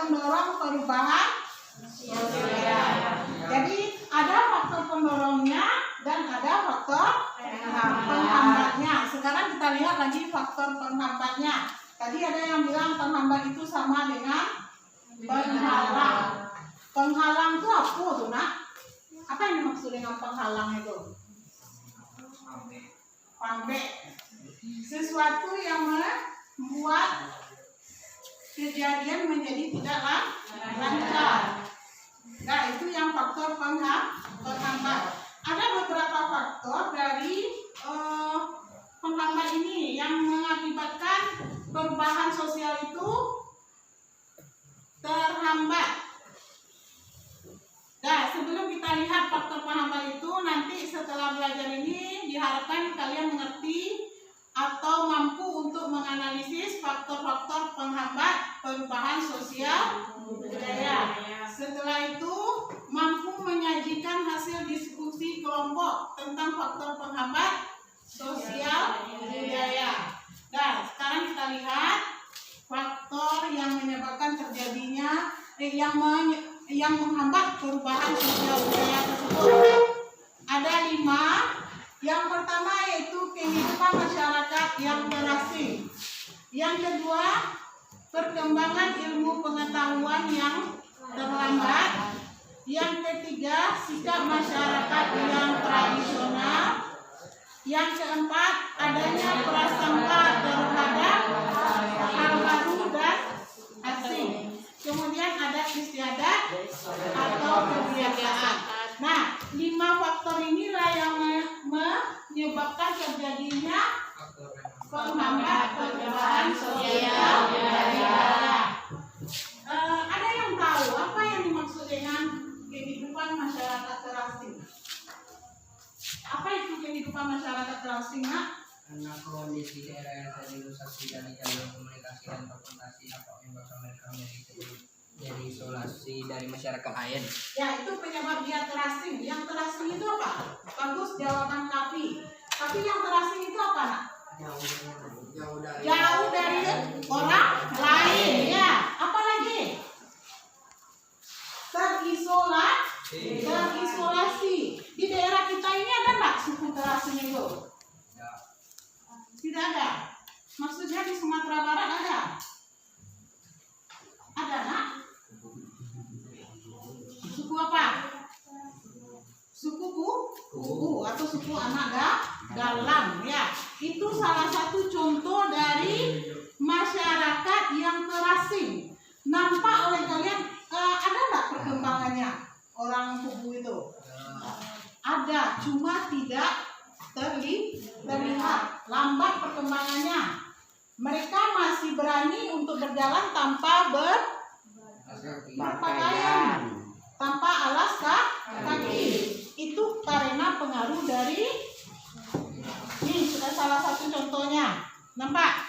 pendorong perubahan sosial. Jadi ada faktor pendorongnya dan ada faktor penghambatnya. Sekarang kita lihat lagi faktor penghambatnya. Tadi ada yang bilang penghambat itu sama dengan penghalang. Penghalang itu apa tuh, Nak? Apa yang dimaksud dengan penghalang itu? Pambe. Sesuatu yang membuat kejadian menjadi tidak lancar. Nah, itu yang faktor penghambat. Ada beberapa faktor dari penghambat ini yang mengakibatkan perubahan sosial itu terhambat. Nah, sebelum kita lihat faktor penghambat itu, nanti setelah belajar ini diharapkan kalian mengerti atau mampu untuk menganalisis faktor-faktor penghambat perubahan sosial budaya. Setelah itu mampu menyajikan hasil diskusi kelompok tentang faktor penghambat sosial budaya. Nah, sekarang kita lihat faktor yang menyebabkan terjadinya yang menghambat perubahan sosial budaya tersebut. Ada 5. Yang pertama yaitu kehidupan masyarakat yang terasing. Yang kedua, perkembangan ilmu pengetahuan yang terlambat. Yang ketiga, sikap masyarakat yang tradisional. Yang keempat, adanya prasangka terhadap hal baru dan asing. Kemudian ada istiadat atau kebiasaan. Nah, 5 faktor inilah yang menyebabkan terjadinya penghambat perubahan sosial budaya. Ada yang tahu apa yang dimaksud dengan kehidupan masyarakat terasing? Apa itu kehidupan masyarakat terasing, Nak? Karena kondisi daerah yang terisolasi dari jalur komunikasi dan transportasi dapat menyebabkan mereka menjadi isolasi dari masyarakat lain. Ya, itu penyebab dia terasing. Yang terasing itu apa? Bagus jawaban Kapi. Tapi yang terasing itu apa, Nak? Jauh dari orang lain. Ya, apa lagi? Terisolasi. Di daerah kita ini ada nggak suku terasing itu? Tidak ada. Maksudnya di Sumatera Barat ada? Ada, Nak? Suku apa? Suku Kuku atau suku anak dalam, ya. Itu salah satu contoh dari masyarakat yang terasing. Nampak oleh kalian ada nggak perkembangannya orang Kuku itu? Ada, cuma tidak terlihat, lambat perkembangannya. Mereka masih berani untuk berjalan tanpa berpakaian, tanpa alas kaki. Itu karena pengaruh dari ini sudah salah satu contohnya. Nampak?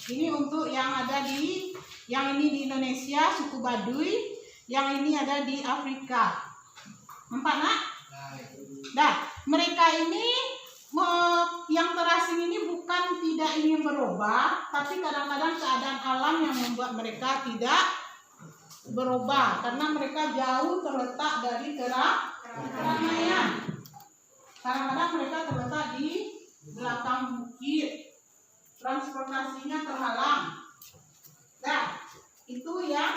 Ini untuk yang ada di ini di Indonesia suku Baduy, yang ini ada di Afrika. Nampak, Nak? Nah, mereka ini yang terasing ini bukan tidak ingin berubah, tapi kadang-kadang keadaan alam yang membuat mereka tidak berubah karena mereka jauh terletak dari keramaian. Kadang-kadang mereka terletak di belakang bukit, transportasinya terhalang. Nah, itu yang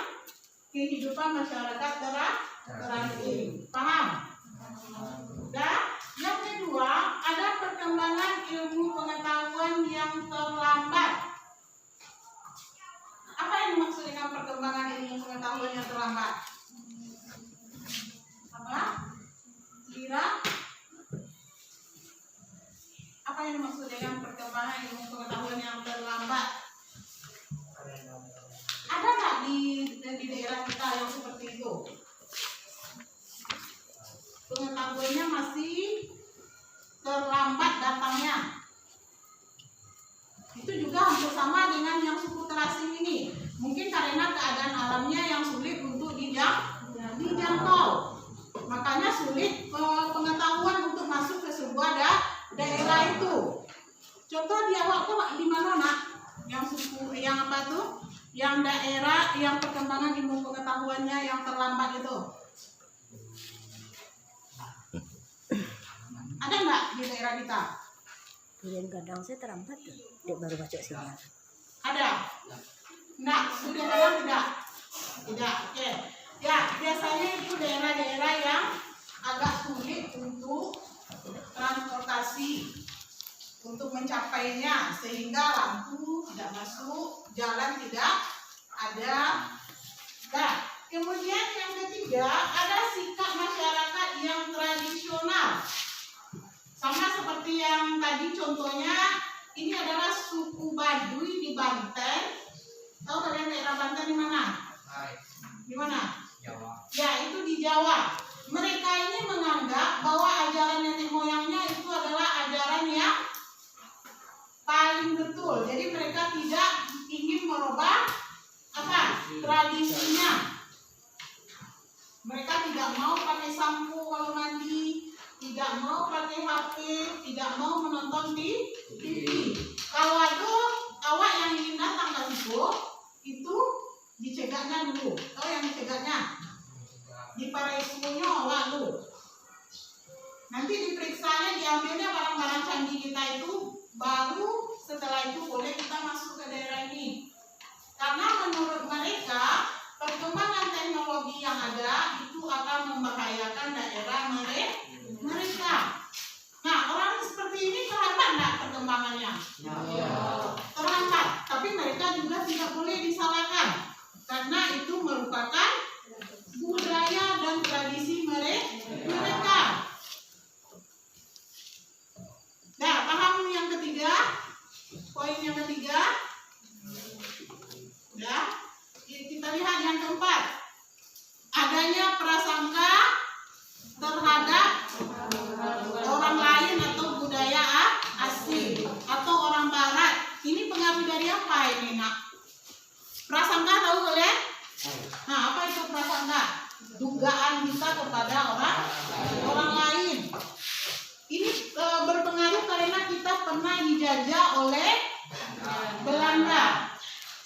kehidupan masyarakat terasing. Paham? Dan yang kedua, ada perkembangan ilmu pengetahuan yang terlambat. Apa yang dimaksud dengan perkembangan ilmu pengetahuan yang terlambat? Apa? Kira? Apa yang dimaksud dengan perkembangan ilmu pengetahuan yang terlambat? Ada nggak di daerah kita yang seperti itu? Pengetahuannya masih terlambat datangnya. Itu juga hampir sama dengan yang suku terasing ini. Mungkin karena keadaan alamnya yang sulit untuk dijangkau. Makanya sulit pengetahuan untuk masuk ke sebuah daerah itu. Contoh di awak tuh di mana, Nak? Yang suku yang apa tuh? Yang daerah yang perkembangan ilmu pengetahuannya yang terlambat itu. Ada nggak di daerah kita? Yang kadang saya terlambat tuh, dia baru baca sinyal. Ada? Nggak, sudah kadang tidak. Tidak, oke. Ya, biasanya itu daerah-daerah yang agak sulit untuk transportasi untuk mencapainya, sehingga lampu tidak masuk, jalan tidak ada. Nah, kemudian yang ketiga, ada sikap masyarakat yang tradisional. Sama seperti yang tadi contohnya, ini adalah suku Baduy di Banten. Tahu kalian daerah Banten di mana? Di mana? Jawa. Ya, itu di Jawa. Mereka ini menganggap bahwa ajaran nenek moyangnya itu adalah ajaran yang paling betul. Jadi mereka tidak ingin merubah apa? Tradisinya. Mereka tidak mau pakai sampo kalau mandi, tidak mau pakai HP, tidak mau menonton di TV. Kalau ada awak yang ingin datang ke situ, itu dicegatnya dulu. Tahu yang dicegatnya? Diparesunya awak dulu. Nanti diperiksanya, diambilnya barang-barang canggih kita itu, baru setelah itu boleh kita masuk ke daerah ini. Karena menurut mereka, perkembangan teknologi yang ada itu akan membahayakan daerah mereka. Nah, orang seperti ini terhambat nggak perkembangannya? Terhambat. Tapi mereka juga tidak boleh disalahkan, karena itu merupakan budaya dan tradisi mereka. Nah, paham yang ketiga? Poin yang ketiga? Ya, kita lihat yang keempat. Adanya prasangka terhadap orang lain atau budaya asing atau orang barat. Ini pengaruh dari apa ini, nak? Prasangka tahu kalian? Nah, apa itu prasangka? Dugaan kita kepada orang lain. Ini berpengaruh karena kita pernah dijajah oleh Belanda,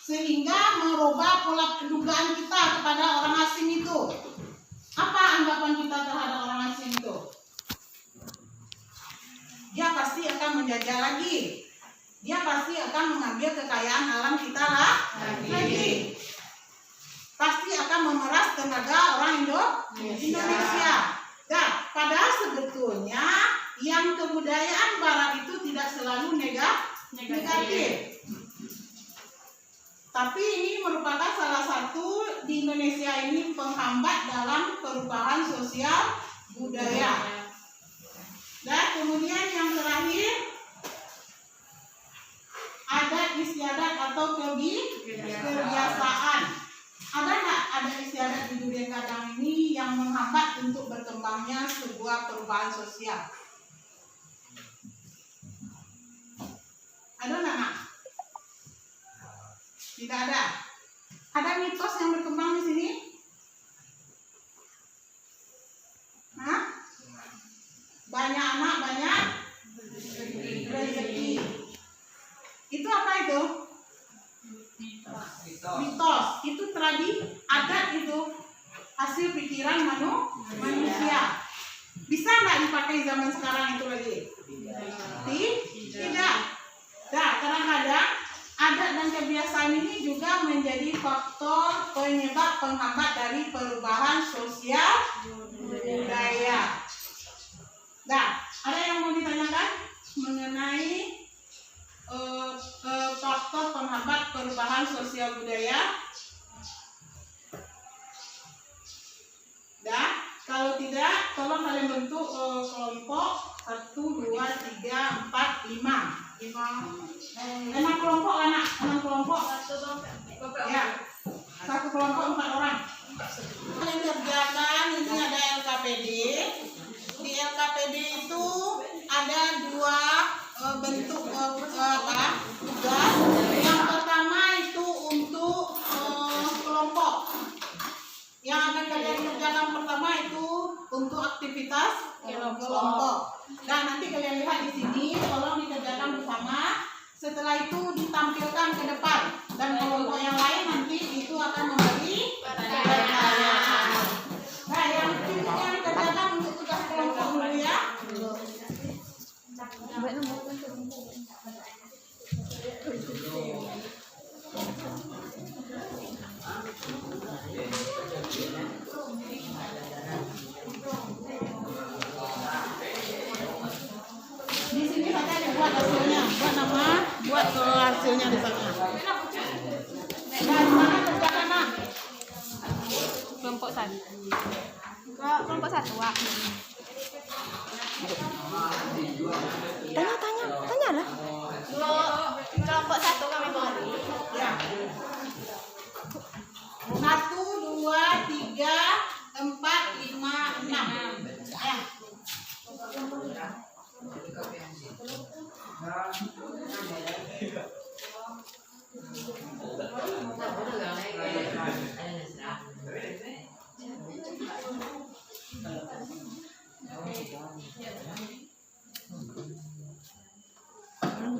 sehingga merubah pola dugaan kita kepada orang asing itu. Apa anggapan kita terhadap orang asing itu? Dia pasti akan menjajah lagi. Dia pasti akan mengambil kekayaan alam kita lagi. Pasti akan memeras tenaga orang Indonesia. Nah, padahal sebetulnya yang kebudayaan barat itu tidak selalu negatif. Tapi ini merupakan salah satu di Indonesia ini penghambat dalam perubahan sosial budaya. Dan kemudian yang terakhir, adat istiadat atau kebiasaan. Ada nggak ada istiadat di Durian Gadang ini yang menghambat untuk berkembangnya sebuah perubahan sosial? Ada nggak, nak? Tidak ada. Ada mitos yang berkembang di sini? Hah? Banyak anak, banyak rezeki. Itu apa itu? Mitos. Itu adat itu hasil pikiran manusia. Bisa nggak dipakai zaman sekarang itu lagi? Tidak. Nah, kadang-kadang adat dan kebiasaan ini juga menjadi faktor penyebab penghambat dari perubahan sosial budaya. Nah, ada yang mau ditanyakan mengenai faktor penghambat perubahan sosial budaya? Dan kalau tidak, tolong kalian bentuk kelompok 1, 2, 3, 4, 5. 6 kelompok anak, 6 kelompok. Ya, 1 kelompok 4 orang. Kalian kerjakan, ini ada LKPD. Di LKPD itu ada 2 bentuk tugas. Yang pertama itu untuk kelompok. Yang akan kalian kerjakan pertama itu untuk aktivitas kelompok. Nah, nanti kalian lihat di sini, tolong dikerjakan bersama. Setelah itu ditampilkan ke depan, dan kelompok yang lain nanti kelompoknya di sana. Nah, mana kerjakan nak? Kelompok satu. Kelompok satu, Wak. Tanya lah. Kelompok satu kami beri. Ya. 1, 2, 3, 4, 5, 6. Ya.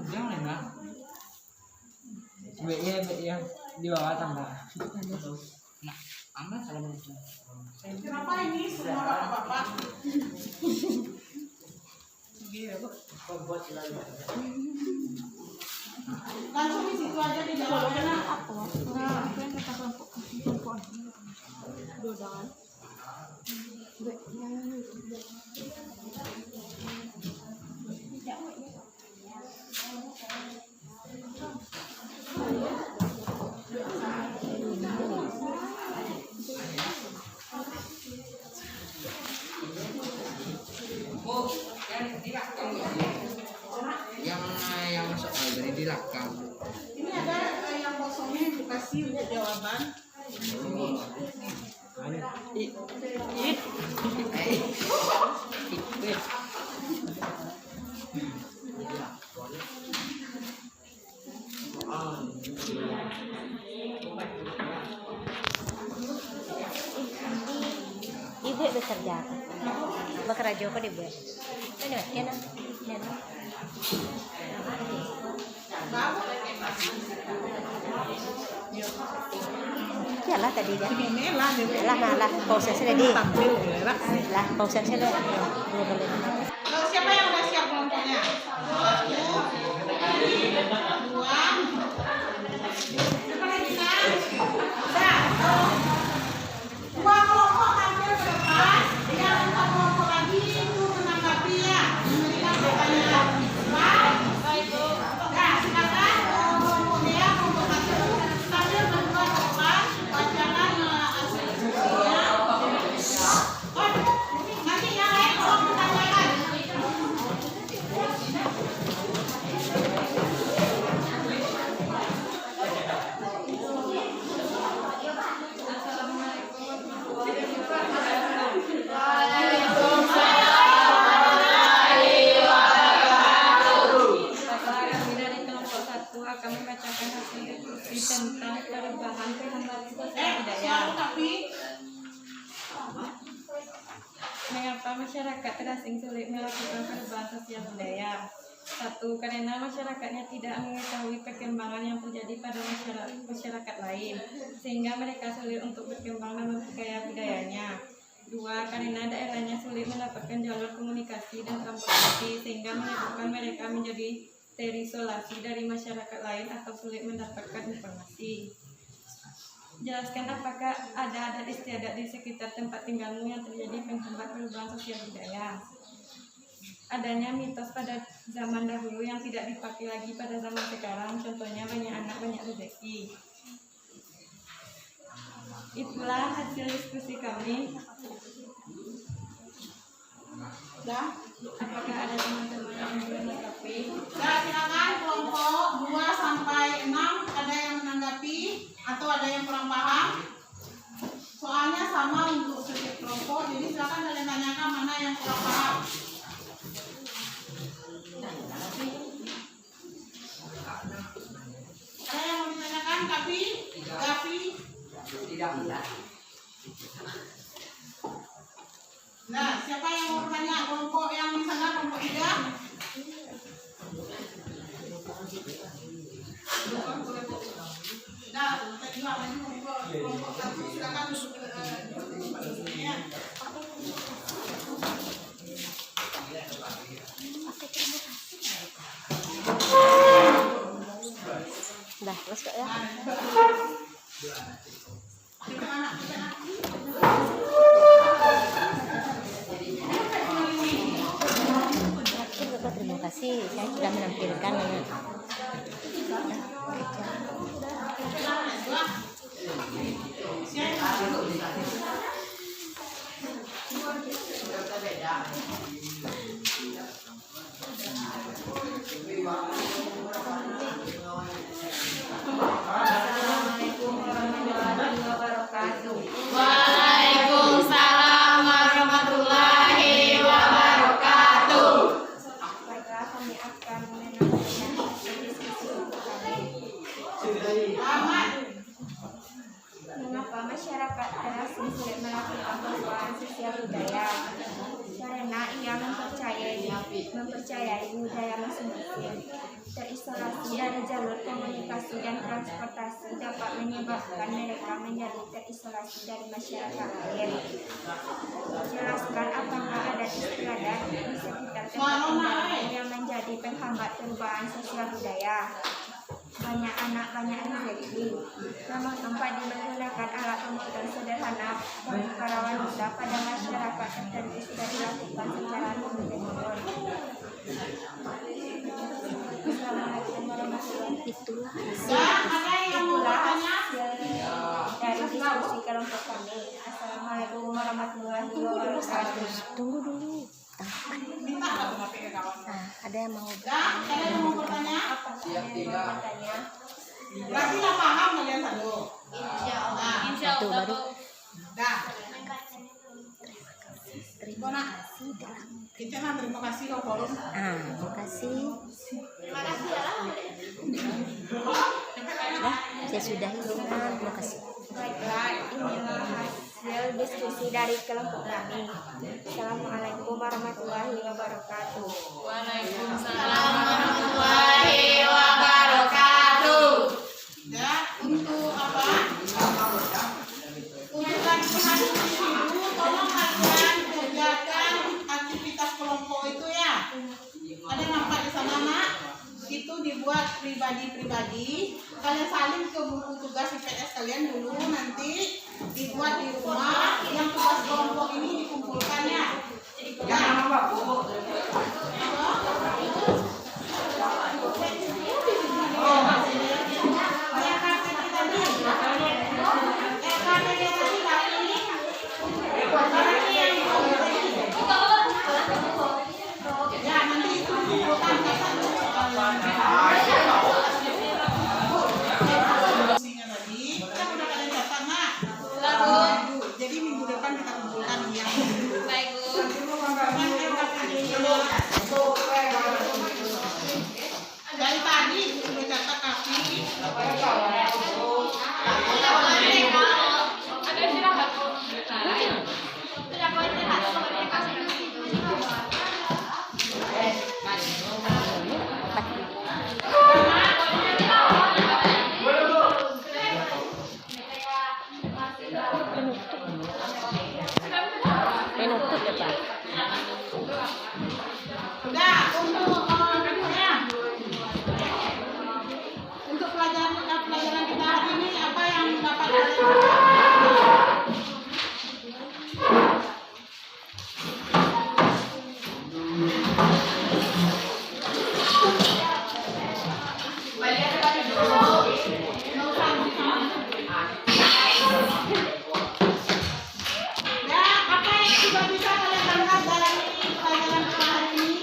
Jangan lah. B yang di bawah tambah. Nah, tambah kalau begitu. Kenapa ini semua bapak-bapak? Langsung di situ aja di dalamnya nak. Nah, itu yang kata kelompok. Dodangan. Oh, yang masuk dari di belakang. Ini ada yang kosongnya yang dikasih untuk jawaban. Ibu bekerja. Bekerja kok di buat. Ini kena. Yalah tadi dah. Ini lah dia. Lah, pausa sudah di. Tampil boleh lah. Lah, pausa sudah. Dua boleh. Siapa yang udah siap kelompoknya? 1, 2. Siapa lagi nak? Udah. 2 kelompok tampil ke depan. Yang 4 kelompok lagi itu menanggapi ya. Memberikan pertanyaan. Baik. Nah, silakan kelompok dia, kelompok 1 tampil berdua ke depan. Bacakan hasil diskusinya. Oh, nanti yang lain tolong ditanyakan. Kami dari kelompok satu akan membacakan hasil diskusi tentang perubahan pengembangan sosial budaya. Tapi Mengapa masyarakat terasing sulit melakukan perubahan sosial budaya? 1. Karena masyarakatnya tidak mengetahui perkembangan yang terjadi pada masyarakat lain, sehingga mereka sulit untuk berkembang dan memperkaya budayanya. 2. Karena daerahnya sulit mendapatkan jalur komunikasi dan transportasi, sehingga menyebabkan mereka menjadi terisolasi dari masyarakat lain atau sulit mendapatkan informasi. Jelaskan apakah ada adat istiadat di sekitar tempat tinggalmu yang terjadi penghambat perubahan sosial budaya. Adanya mitos pada zaman dahulu yang tidak dipakai lagi pada zaman sekarang, contohnya banyak anak banyak rezeki. Itulah hasil diskusi kami. dah. Apakah ada teman-teman yang menanggapi? Nah, silakan kelompok 2 sampai 6 ada yang menanggapi atau ada yang kurang paham. Soalnya sama untuk setiap kelompok, jadi silakan kalian tanyakan mana yang kurang paham. Ada yang mau ditanyakan, tapi Tidak bisa. nah, siapa yang mau bertanya? Kelompok yang di sana, kelompok 3. Nah, tadi lagi kelompok 1 silakan duduk ya. Dah, terus kok ya. Terima kasih, saya sudah menampilkan. Assalamualaikum warahmatullahi wabarakatuh. Waalaikumsalam warahmatullahi wabarakatuh. Baiklah, kami akan menyampaikan diskusi kami. Mengapa masyarakat terasing sulit melakukan perubahan sosial budaya? Karena ia mempercayai budaya masing-masing. Terisolasi dari jalur komunikasi dan transportasi dapat menyebabkan mereka menjadi terisolasi dari masyarakat lain. Jelaskan apakah ada istiadat di sekitar tempat tinggal yang menjadi penghambat perubahan sosial budaya. Banyak anak, banyak rezeki. Namun tempat menggunakan alat pemotor sederhana bagi para wanita pada masyarakat tertentu sudah dilakukan secara turun-temurun. Assalamualaikum warahmatullahi wabarakatuh. Itulah hasil dari diskusi kelompok kami. Assalamualaikum warahmatullahi wabarakatuh. Tunggu dulu. Minta nggak tuh ngapain ke kawan? Nah, ada yang mau Ada yang mau bertanya? Apakah ada yang mau bertanya? Berarti nggak paham kalian satu. satu baru. Dah. Terima kasih dalam. Kita terima kasih ke forum. Terima kasih. Dah, saya sudahi. Terima kasih. Baiklah, inilah hasil diskusi dari kelompok kami. Assalamualaikum warahmatullahi wabarakatuh. Waalaikumsalam warahmatullahi wabarakatuh. Ya, untuk apa? Untuk latihan individu, tolong kalian kerjakan aktivitas kelompok itu ya. Ada nampak di sana nak? Itu dibuat pribadi-pribadi. Kalian salin ke buku tugas IPS kalian dulu, nanti dibuat di rumah. Yang tugas kelompok ini dikumpulkan ya. Ya. Ya, nanti itu dikumpulkan tadi, kita udah kalian catat nak. Jadi minggu depan kita kumpulkan yang Baik, Bu. dari tadi sudah catat kaki. Ada istirahat, Bu. Penutup ya Pak. Udah, untuk pelajaran kita hari ini apa yang dapat ya, apa yang sudah bisa kalian tangkap dari pelajaran kita hari ini?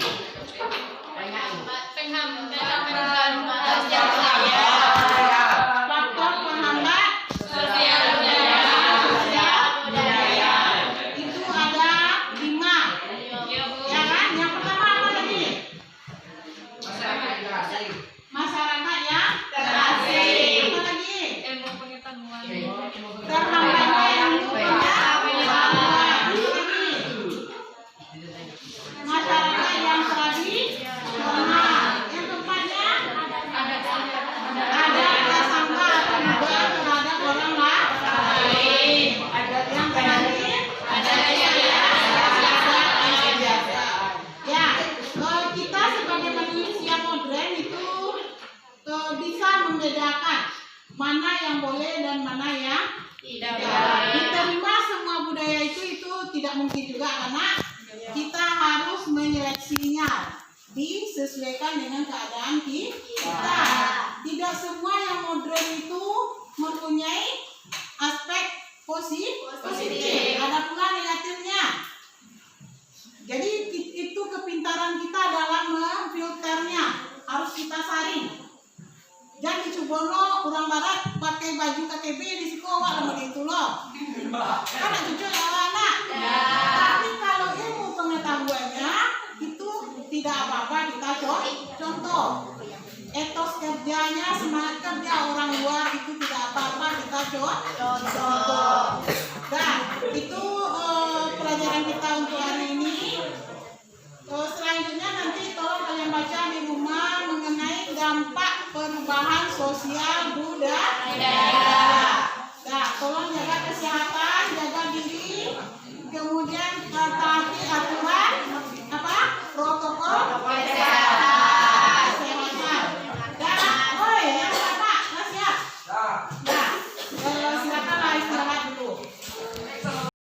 Faktor penghambat sosial budaya itu ada 5, ya kan? Yang pertama apa tadi? Masyarakat yang terasing. Apa lagi? Ilmu pengetahuan. Terhambatnya ilmu pengetahuan. Masyarakat yang tradisional. Yang keempatnya ada prasangka atau duga terhadap orang lain. Yang terakhir ada biasa. Ya, kita sebagai manusia modern itu bisa membedakan mana yang boleh dan mana yang tidak boleh. Diterima semua budaya itu tidak mungkin juga karena kita harus menyeleksinya disesuaikan dengan keadaan kita. tidak semua yang modern itu mempunyai aspek positif. Ada pula negatifnya. Jadi itu kepintaran kita dalam memfilternya, harus kita saring. Jangan dicubono orang barat pakai baju KTB di sekolah sama itu loh. Kan cucu ya anak. Tapi kalau ilmu pengetahuannya itu tidak apa-apa kita contoh. Etos kerjanya, semangat kerja orang luar itu tidak apa-apa kita contoh. Dan itu pelajaran kita untuk hari ini. Selanjutnya nanti tolong kalian baca di rumah mengenai dampak perubahan sosial budaya.